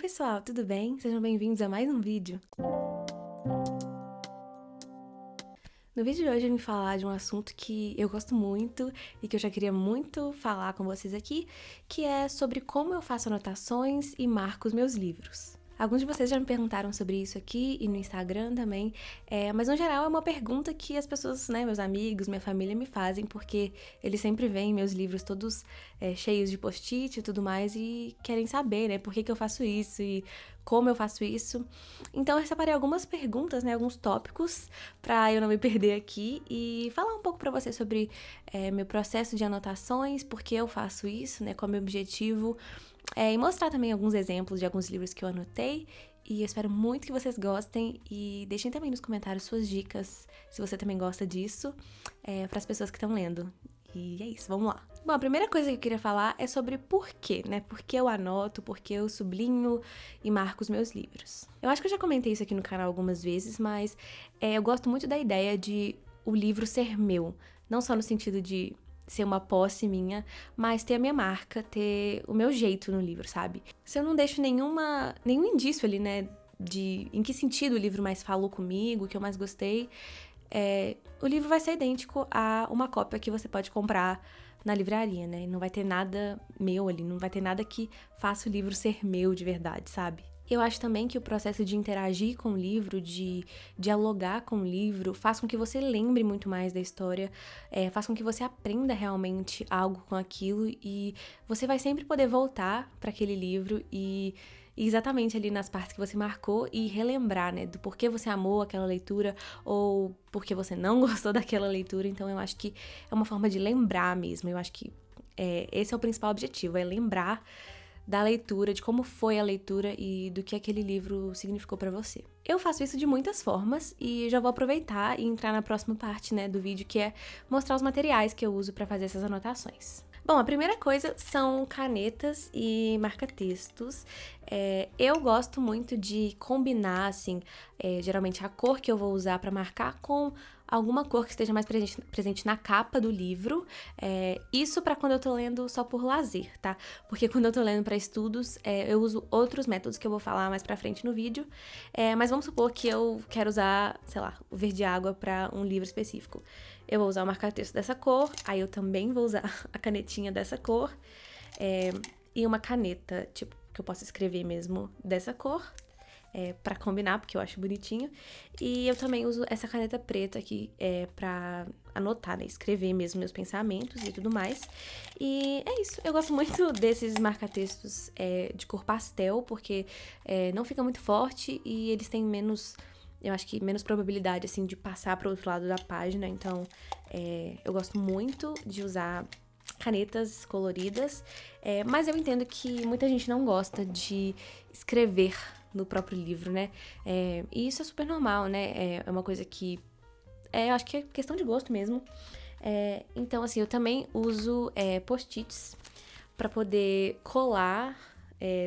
pessoal, tudo bem? Sejam bem-vindos a mais um vídeo. No vídeo de hoje eu vim falar de um assunto que eu gosto muito e que eu já queria muito falar com vocês aqui, que é sobre como eu faço anotações e marco os meus livros. Alguns de vocês já me perguntaram sobre isso aqui e no Instagram também, mas no geral é uma pergunta que as pessoas, meus amigos, minha família me fazem, porque eles sempre veem meus livros todos cheios de post-it e tudo mais e querem saber, por que eu faço isso e como eu faço isso. Então eu separei algumas perguntas, alguns tópicos, pra eu não me perder aqui e falar um pouco pra vocês sobre meu processo de anotações, por que eu faço isso, qual é o meu objetivo. E mostrar também alguns exemplos de alguns livros que eu anotei. E eu espero muito que vocês gostem. E deixem também nos comentários suas dicas, se você também gosta disso, para as pessoas que estão lendo. E é isso, vamos lá. Bom, a primeira coisa que eu queria falar é sobre por quê, Por que eu anoto, por que eu sublinho e marco os meus livros. Eu acho que eu já comentei isso aqui no canal algumas vezes, mas eu gosto muito da ideia de o livro ser meu. Não só no sentido de ser uma posse minha, mas ter a minha marca, ter o meu jeito no livro, sabe? Se eu não deixo nenhum indício ali, de em que sentido o livro mais falou comigo, que eu mais gostei, o livro vai ser idêntico a uma cópia que você pode comprar na livraria, E não vai ter nada meu ali, não vai ter nada que faça o livro ser meu de verdade, sabe? Eu acho também que o processo de interagir com o livro, de dialogar com o livro, faz com que você lembre muito mais da história, faz com que você aprenda realmente algo com aquilo e você vai sempre poder voltar para aquele livro e exatamente ali nas partes que você marcou e relembrar, do porquê você amou aquela leitura ou porque você não gostou daquela leitura. Então eu acho que é uma forma de lembrar mesmo. Eu acho que esse é o principal objetivo, é lembrar da leitura, de como foi a leitura e do que aquele livro significou pra você. Eu faço isso de muitas formas e já vou aproveitar e entrar na próxima parte, do vídeo, que é mostrar os materiais que eu uso pra fazer essas anotações. Bom, a primeira coisa são canetas e marca-textos. Eu gosto muito de combinar, assim, geralmente a cor que eu vou usar pra marcar com alguma cor que esteja mais presente na capa do livro. Isso pra quando eu tô lendo só por lazer, tá? Porque quando eu tô lendo pra estudos, eu uso outros métodos que eu vou falar mais pra frente no vídeo. Mas vamos supor que eu quero usar, sei lá, o verde água pra um livro específico. Eu vou usar o marca-texto dessa cor, aí eu também vou usar a canetinha dessa cor, e uma caneta, tipo, que eu posso escrever mesmo dessa cor, pra combinar, porque eu acho bonitinho. E eu também uso essa caneta preta aqui pra anotar, escrever mesmo meus pensamentos e tudo mais. E é isso, eu gosto muito desses marca-textos de cor pastel, porque não fica muito forte e eles têm menos... Eu acho que menos probabilidade, assim, de passar para o outro lado da página. Então, eu gosto muito de usar canetas coloridas. Mas eu entendo que muita gente não gosta de escrever no próprio livro, E isso é super normal, É uma coisa que... eu acho que é questão de gosto mesmo. Então, assim, eu também uso post-its para poder colar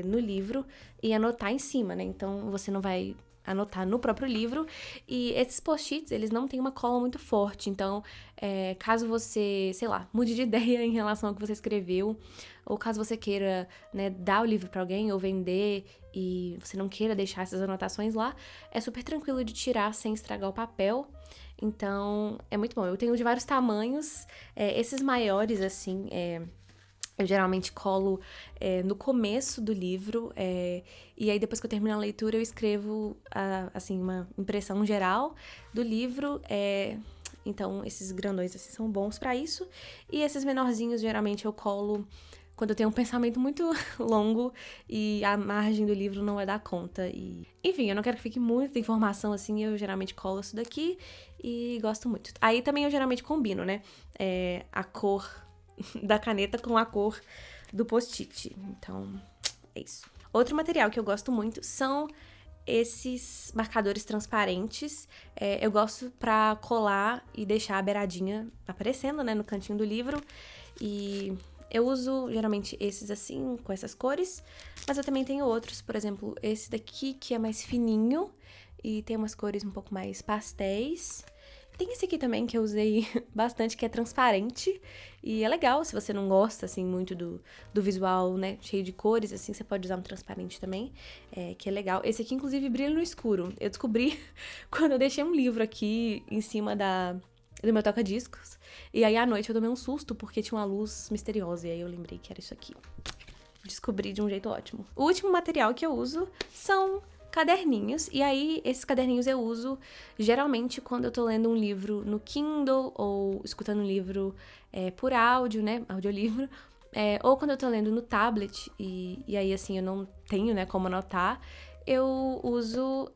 no livro e anotar em cima, Então, você não vai anotar no próprio livro, e esses post-its, eles não têm uma cola muito forte, então, caso você, sei lá, mude de ideia em relação ao que você escreveu, ou caso você queira, dar o livro pra alguém ou vender, e você não queira deixar essas anotações lá, é super tranquilo de tirar sem estragar o papel, então, é muito bom. Eu tenho de vários tamanhos, esses maiores, assim, eu geralmente colo no começo do livro, e aí depois que eu termino a leitura eu escrevo, assim, uma impressão geral do livro, então esses grandões assim são bons pra isso, e esses menorzinhos geralmente eu colo quando eu tenho um pensamento muito longo e a margem do livro não vai dar conta. Enfim, eu não quero que fique muita informação assim, eu geralmente colo isso daqui e gosto muito. Aí também eu geralmente combino, a cor da caneta com a cor do post-it. Então, é isso. Outro material que eu gosto muito são esses marcadores transparentes. Eu gosto pra colar e deixar a beiradinha aparecendo, no cantinho do livro. E eu uso, geralmente, esses assim, com essas cores. Mas eu também tenho outros, por exemplo, esse daqui, que é mais fininho e tem umas cores um pouco mais pastéis. Tem esse aqui também que eu usei bastante, que é transparente. E é legal, se você não gosta, assim, muito do visual, né, cheio de cores, assim, você pode usar um transparente também, que é legal. Esse aqui, inclusive, brilha no escuro. Eu descobri quando eu deixei um livro aqui em cima do meu toca-discos. E aí, à noite, eu tomei um susto, porque tinha uma luz misteriosa. E aí, eu lembrei que era isso aqui. Descobri de um jeito ótimo. O último material que eu uso são caderninhos, e aí esses caderninhos eu uso geralmente quando eu tô lendo um livro no Kindle ou escutando um livro por áudio, né, audiolivro, ou quando eu tô lendo no tablet e aí assim eu não tenho, né, como anotar, eu uso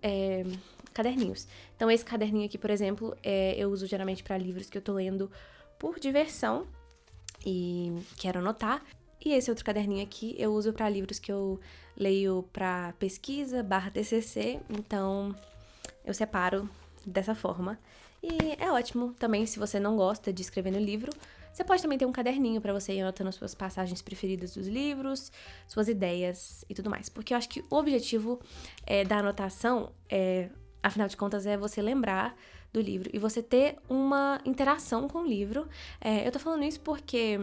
caderninhos. Então esse caderninho aqui, por exemplo, eu uso geralmente para livros que eu tô lendo por diversão e quero anotar. E esse outro caderninho aqui eu uso para livros que eu leio para pesquisa / TCC, então eu separo dessa forma. E é ótimo também se você não gosta de escrever no livro, você pode também ter um caderninho para você ir anotando suas passagens preferidas dos livros, suas ideias e tudo mais. Porque eu acho que o objetivo da anotação, afinal de contas, é você lembrar do livro e você ter uma interação com o livro. Eu tô falando isso porque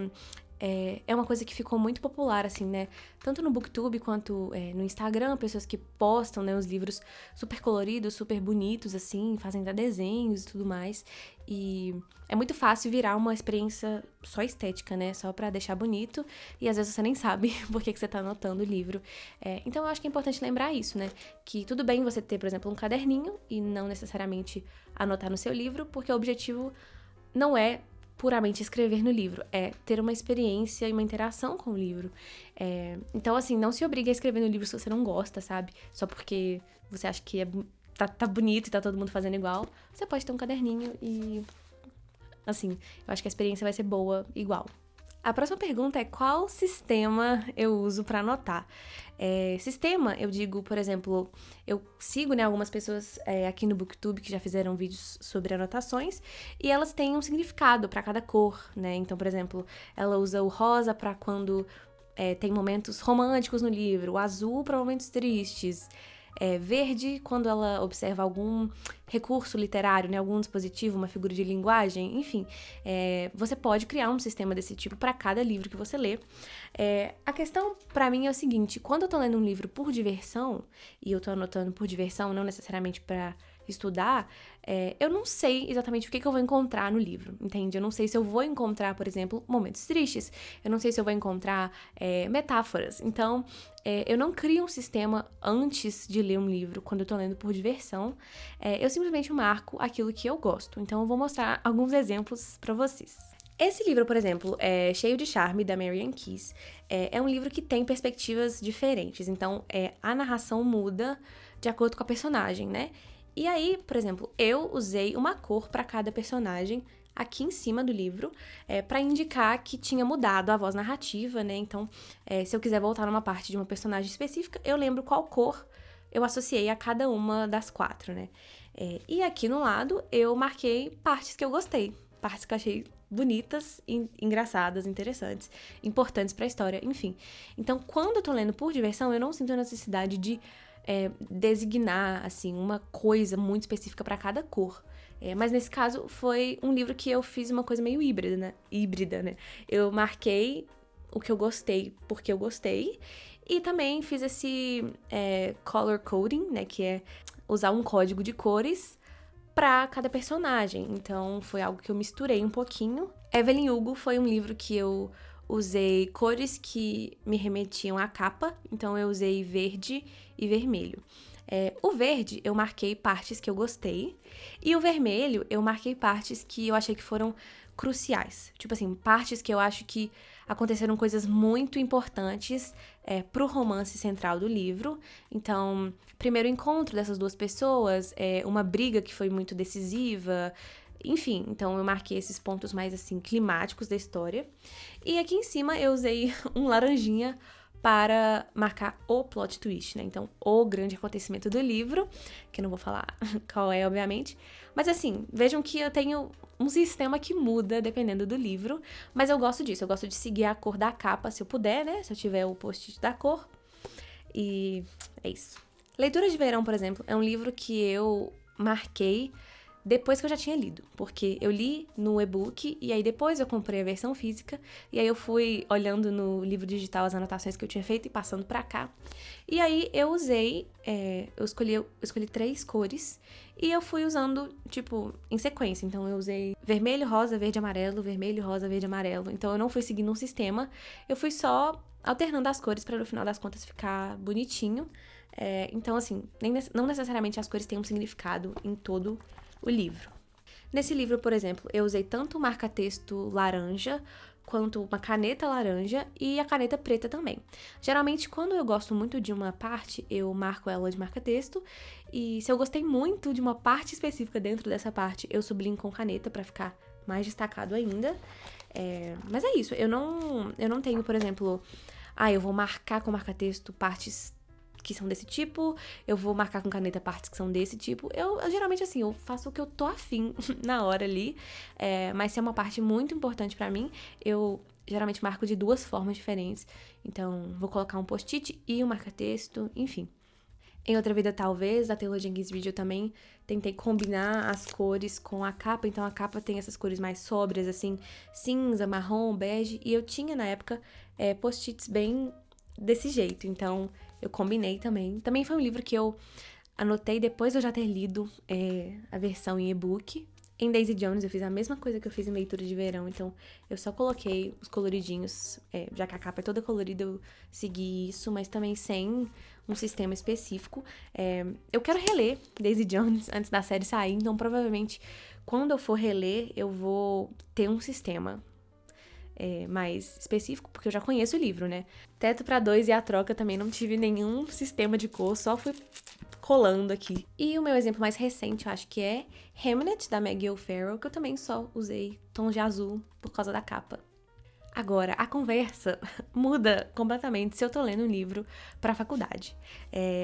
é uma coisa que ficou muito popular, assim, né? Tanto no BookTube quanto no Instagram, pessoas que postam, né, os livros super coloridos, super bonitos, assim, fazem até desenhos e tudo mais. E é muito fácil virar uma experiência só estética, né? Só pra deixar bonito. E às vezes você nem sabe por que você tá anotando o livro. Então eu acho que é importante lembrar isso, né? Que tudo bem você ter, por exemplo, um caderninho e não necessariamente anotar no seu livro, porque o objetivo não é puramente escrever no livro, é ter uma experiência e uma interação com o livro. Então, assim, não se obrigue a escrever no livro se você não gosta, sabe? Só porque você acha que tá bonito e tá todo mundo fazendo igual. Você pode ter um caderninho e, assim, eu acho que a experiência vai ser boa igual. A próxima pergunta é qual sistema eu uso para anotar? Sistema, eu digo, por exemplo, eu sigo, né, algumas pessoas aqui no BookTube que já fizeram vídeos sobre anotações e elas têm um significado para cada cor, né? Então, por exemplo, ela usa o rosa para quando tem momentos românticos no livro, o azul para momentos tristes, verde quando ela observa algum recurso literário, né, algum dispositivo, uma figura de linguagem, enfim. Você pode criar um sistema desse tipo para cada livro que você lê. A questão para mim é o seguinte, quando eu tô lendo um livro por diversão, e eu tô anotando por diversão, não necessariamente para estudar, eu não sei exatamente o que eu vou encontrar no livro, entende? Eu não sei se eu vou encontrar, por exemplo, momentos tristes, eu não sei se eu vou encontrar metáforas. Então, eu não crio um sistema antes de ler um livro, quando eu tô lendo por diversão. Eu simplesmente marco aquilo que eu gosto. Então, eu vou mostrar alguns exemplos pra vocês. Esse livro, por exemplo, é Cheio de Charme, da Marian Keyes. É um livro que tem perspectivas diferentes. Então, a narração muda de acordo com a personagem, né? E aí, por exemplo, eu usei uma cor para cada personagem aqui em cima do livro, para indicar que tinha mudado a voz narrativa, né? Então, se eu quiser voltar numa parte de uma personagem específica, eu lembro qual cor eu associei a cada uma das 4, né? E aqui no lado, eu marquei partes que eu gostei, partes que eu achei bonitas, engraçadas, interessantes, importantes para a história, enfim. Então, quando eu tô lendo por diversão, eu não sinto a necessidade de designar, assim, uma coisa muito específica para cada cor. Mas nesse caso, foi um livro que eu fiz uma coisa meio híbrida, né? Eu marquei o que eu gostei porque eu gostei e também fiz esse color coding, né? Que é usar um código de cores para cada personagem. Então, foi algo que eu misturei um pouquinho. Evelyn Hugo foi um livro que eu usei cores que me remetiam à capa, então eu usei verde e vermelho. O verde eu marquei partes que eu gostei, e o vermelho eu marquei partes que eu achei que foram cruciais. Tipo assim, partes que eu acho que aconteceram coisas muito importantes pro romance central do livro. Então, primeiro encontro dessas duas pessoas, uma briga que foi muito decisiva. Enfim, então eu marquei esses pontos mais, assim, climáticos da história. E aqui em cima eu usei um laranjinha para marcar o plot twist, né? Então, o grande acontecimento do livro, que eu não vou falar qual é, obviamente. Mas, assim, vejam que eu tenho um sistema que muda dependendo do livro. Mas eu gosto disso, eu gosto de seguir a cor da capa, se eu puder, né? Se eu tiver o post-it da cor. E é isso. Leitura de Verão, por exemplo, é um livro que eu marquei depois que eu já tinha lido, porque eu li no e-book e aí depois eu comprei a versão física e aí eu fui olhando no livro digital as anotações que eu tinha feito e passando pra cá. E aí eu usei, eu escolhi 3 cores e eu fui usando, tipo, em sequência. Então eu usei vermelho, rosa, verde, amarelo, vermelho, rosa, verde, amarelo. Então eu não fui seguindo um sistema, eu fui só alternando as cores pra no final das contas ficar bonitinho. Então assim, não necessariamente as cores têm um significado em todo o livro. Nesse livro, por exemplo, eu usei tanto o marca-texto laranja quanto uma caneta laranja e a caneta preta também. Geralmente, quando eu gosto muito de uma parte, eu marco ela de marca-texto e se eu gostei muito de uma parte específica dentro dessa parte, eu sublinho com caneta para ficar mais destacado ainda. Mas é isso, eu não tenho, por exemplo, eu vou marcar com marca-texto partes que são desse tipo, eu vou marcar com caneta partes que são desse tipo. Eu geralmente, assim, eu faço o que eu tô afim na hora ali, mas se é uma parte muito importante pra mim, eu geralmente marco de 2 formas diferentes. Então, vou colocar um post-it e um marca-texto, enfim. Em outra vida, talvez, a Taylor Jenkins Reid eu também tentei combinar as cores com a capa. Então, a capa tem essas cores mais sóbrias, assim, cinza, marrom, bege. E eu tinha, na época, post-its bem desse jeito. Então, eu combinei também. Também foi um livro que eu anotei depois de eu já ter lido a versão em e-book. Em Daisy Jones eu fiz a mesma coisa que eu fiz em Leitura de Verão, então eu só coloquei os coloridinhos, já que a capa é toda colorida, eu segui isso, mas também sem um sistema específico. Eu quero reler Daisy Jones antes da série sair, então provavelmente quando eu for reler eu vou ter um sistema mais específico, porque eu já conheço o livro, né? Teto pra 2 e A Troca também não tive nenhum sistema de cor, só fui colando aqui. E o meu exemplo mais recente, eu acho que é Hamnet, da Maggie O'Farrell, que eu também só usei tons de azul por causa da capa. Agora, a conversa muda completamente se eu tô lendo um livro pra faculdade.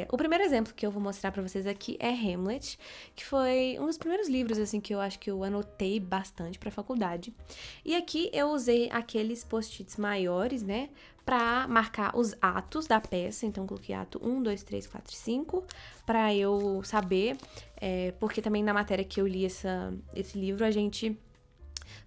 O primeiro exemplo que eu vou mostrar pra vocês aqui é Hamlet, que foi um dos primeiros livros, assim, que eu acho que eu anotei bastante pra faculdade. E aqui eu usei aqueles post-its maiores, né, pra marcar os atos da peça. Então, coloquei ato 1, 2, 3, 4, 5, pra eu saber, porque também na matéria que eu li esse livro, a gente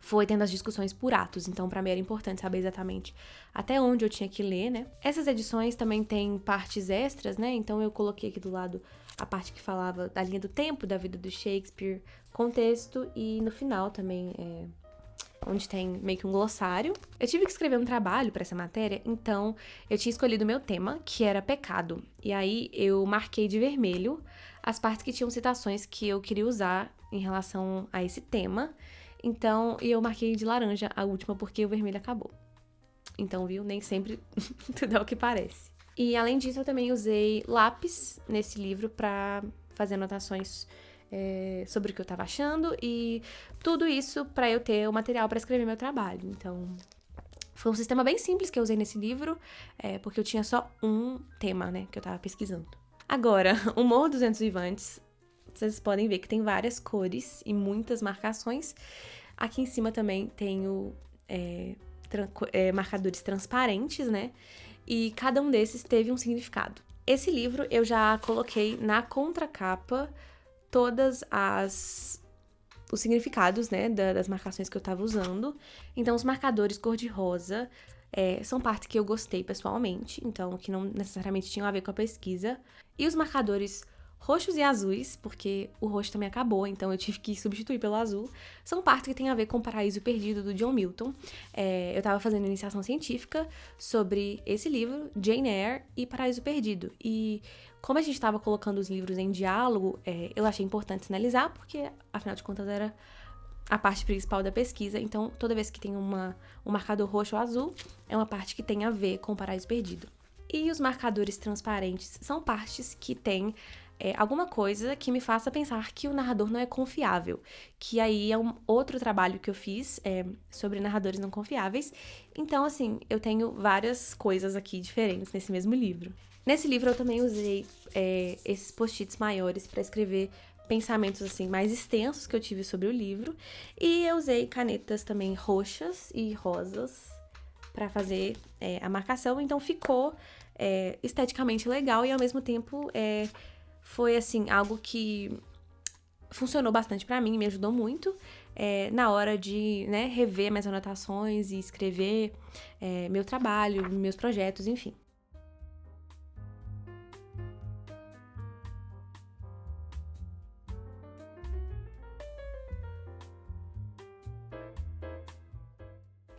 foi tendo as discussões por atos, então pra mim era importante saber exatamente até onde eu tinha que ler, né? Essas edições também têm partes extras, né? Então eu coloquei aqui do lado a parte que falava da linha do tempo, da vida do Shakespeare, contexto, e no final também onde tem meio que um glossário. Eu tive que escrever um trabalho pra essa matéria, então eu tinha escolhido o meu tema, que era pecado, e aí eu marquei de vermelho as partes que tinham citações que eu queria usar em relação a esse tema. Então, e eu marquei de laranja a última porque o vermelho acabou. Então, viu? Nem sempre tudo é o que parece. E além disso, eu também usei lápis nesse livro pra fazer anotações sobre o que eu tava achando e tudo isso pra eu ter o material pra escrever meu trabalho. Então, foi um sistema bem simples que eu usei nesse livro, porque eu tinha só um tema, né, que eu tava pesquisando. Agora, o Morro dos Ventos Vivantes, vocês podem ver que tem várias cores e muitas marcações. Aqui em cima também tenho marcadores transparentes, né? E cada um desses teve um significado. Esse livro eu já coloquei na contracapa todas os significados, né, das marcações que eu tava usando. Então, os marcadores cor-de-rosa são partes que eu gostei pessoalmente, então que não necessariamente tinham a ver com a pesquisa. E os marcadores roxos e azuis, porque o roxo também acabou, então eu tive que substituir pelo azul, são partes que tem a ver com o Paraíso Perdido, do John Milton. Eu tava fazendo iniciação científica sobre esse livro, Jane Eyre e Paraíso Perdido. E como a gente tava colocando os livros em diálogo, eu achei importante sinalizar, porque, afinal de contas, era a parte principal da pesquisa. Então, toda vez que tem um marcador roxo ou azul, é uma parte que tem a ver com o Paraíso Perdido. E os marcadores transparentes são partes que têm alguma coisa que me faça pensar que o narrador não é confiável, que aí é um outro trabalho que eu fiz sobre narradores não confiáveis. Então, assim, eu tenho várias coisas aqui diferentes nesse mesmo livro. Nesse livro eu também usei esses post-its maiores para escrever pensamentos assim mais extensos que eu tive sobre o livro, e eu usei canetas também roxas e rosas para fazer a marcação, então ficou esteticamente legal e ao mesmo tempo foi assim algo que funcionou bastante pra mim, me ajudou muito na hora de, né, rever minhas anotações e escrever meu trabalho, meus projetos, enfim.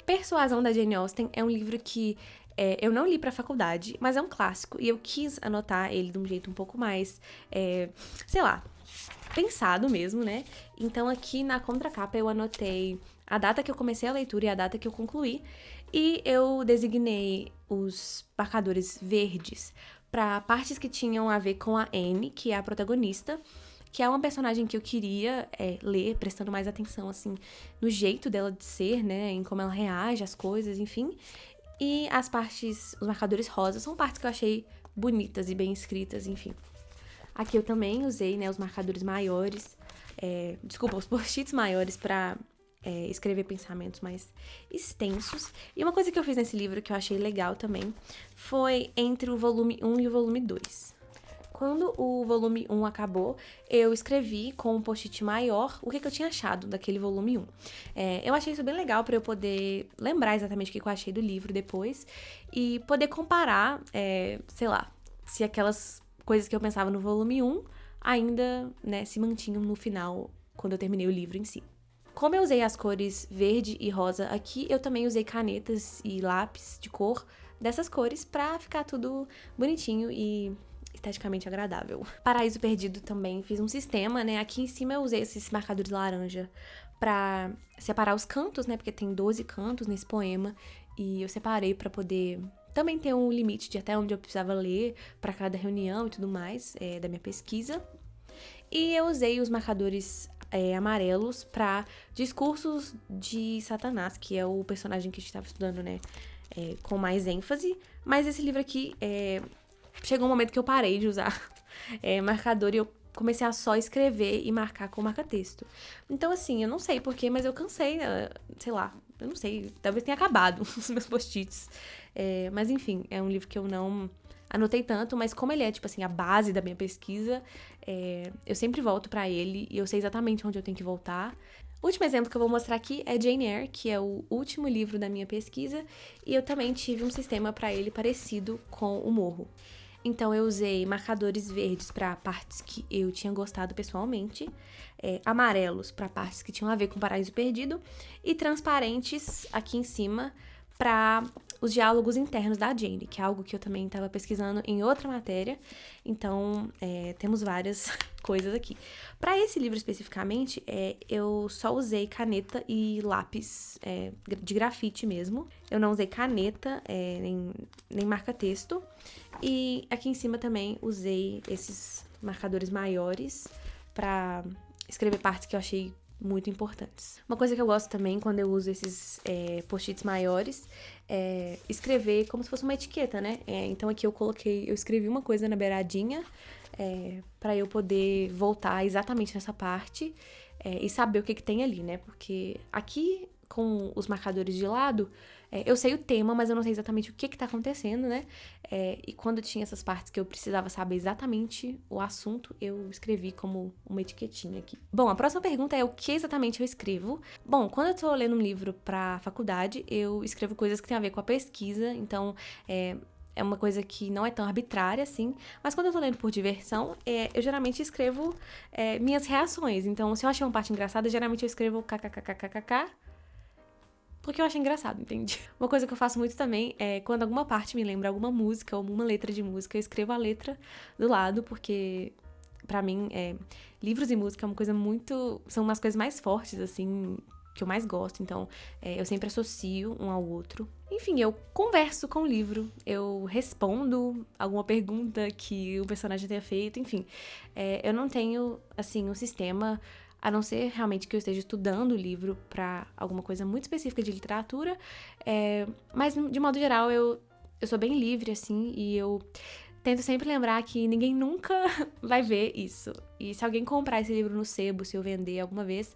Persuasão, da Jane Austen, é um livro que eu não li pra faculdade, mas é um clássico. E eu quis anotar ele de um jeito um pouco mais, sei lá, pensado mesmo, né? Então aqui na contracapa eu anotei a data que eu comecei a leitura e a data que eu concluí. E eu designei os marcadores verdes para partes que tinham a ver com a Anne, que é a protagonista, que é uma personagem que eu queria ler, prestando mais atenção, assim, no jeito dela de ser, né, em como ela reage às coisas, enfim. E as partes, os marcadores rosas, são partes que eu achei bonitas e bem escritas, enfim. Aqui eu também usei, né, os marcadores maiores, os post-its maiores para escrever pensamentos mais extensos. E uma coisa que eu fiz nesse livro que eu achei legal também foi entre o volume 1 e o volume 2. Quando o volume 1 acabou, eu escrevi com um post-it maior o que eu tinha achado daquele volume 1. Eu achei isso bem legal para eu poder lembrar exatamente o que eu achei do livro depois e poder comparar, sei lá, se aquelas coisas que eu pensava no volume 1 ainda, né, se mantinham no final, quando eu terminei o livro em si. Como eu usei as cores verde e rosa aqui, eu também usei canetas e lápis de cor dessas cores pra ficar tudo bonitinho e esteticamente agradável. Paraíso Perdido também fiz um sistema, né? Aqui em cima eu usei esses marcadores laranja pra separar os cantos, né? Porque tem 12 cantos nesse poema e eu separei pra poder também ter um limite de até onde eu precisava ler pra cada reunião e tudo mais da minha pesquisa. E eu usei os marcadores amarelos para Discursos de Satanás, que é o personagem que a gente estava estudando, né, com mais ênfase. Mas esse livro aqui, chegou um momento que eu parei de usar marcador e eu comecei a só escrever e marcar com marca-texto. Então, assim, eu não sei porquê, mas eu cansei, sei lá, eu não sei, talvez tenha acabado os meus post-its. Mas, enfim, é um livro que eu não anotei tanto, mas como ele é, tipo assim, a base da minha pesquisa, eu sempre volto pra ele e eu sei exatamente onde eu tenho que voltar. O último exemplo que eu vou mostrar aqui é Jane Eyre, que é o último livro da minha pesquisa, e eu também tive um sistema pra ele parecido com o Morro. Então eu usei marcadores verdes para partes que eu tinha gostado pessoalmente, amarelos para partes que tinham a ver com Paraíso Perdido e transparentes aqui em cima para os diálogos internos da Jane, que é algo que eu também estava pesquisando em outra matéria. Então, temos várias coisas aqui. Para esse livro especificamente, eu só usei caneta e lápis de grafite mesmo. Eu não usei caneta, nem marca-texto. E aqui em cima também usei esses marcadores maiores para escrever partes que eu achei muito importantes. Uma coisa que eu gosto também quando eu uso esses post-its maiores é escrever como se fosse uma etiqueta, né? Então aqui eu escrevi uma coisa na beiradinha para eu poder voltar exatamente nessa parte e saber o que tem ali, né? Porque aqui com os marcadores de lado, eu sei o tema, mas eu não sei exatamente o que tá acontecendo, né? E quando tinha essas partes que eu precisava saber exatamente o assunto, eu escrevi como uma etiquetinha aqui. Bom, a próxima pergunta é o que exatamente eu escrevo. Bom, quando eu tô lendo um livro pra faculdade, eu escrevo coisas que tem a ver com a pesquisa, então é uma coisa que não é tão arbitrária, assim. Mas quando eu tô lendo por diversão, eu geralmente escrevo minhas reações. Então, se eu achei uma parte engraçada, geralmente eu escrevo kkkkkk, porque eu acho engraçado, entende? Uma coisa que eu faço muito também é quando alguma parte me lembra alguma música ou uma letra de música, eu escrevo a letra do lado, porque pra mim, livros e música é uma coisa muito... São umas coisas mais fortes, assim, que eu mais gosto. Então, eu sempre associo um ao outro. Enfim, eu converso com o livro, eu respondo alguma pergunta que o personagem tenha feito, enfim. Eu não tenho, assim, um sistema... A não ser realmente que eu esteja estudando o livro para alguma coisa muito específica de literatura. Mas, de modo geral, eu sou bem livre, assim, e eu tento sempre lembrar que ninguém nunca vai ver isso. E se alguém comprar esse livro no sebo, se eu vender alguma vez,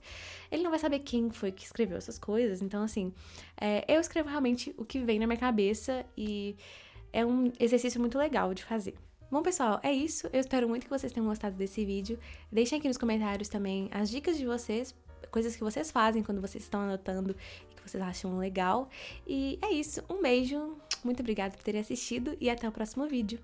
ele não vai saber quem foi que escreveu essas coisas. Então, assim, eu escrevo realmente o que vem na minha cabeça e é um exercício muito legal de fazer. Bom, pessoal, é isso. Eu espero muito que vocês tenham gostado desse vídeo. Deixem aqui nos comentários também as dicas de vocês, coisas que vocês fazem quando vocês estão anotando e que vocês acham legal. E é isso. Um beijo, muito obrigada por terem assistido e até o próximo vídeo.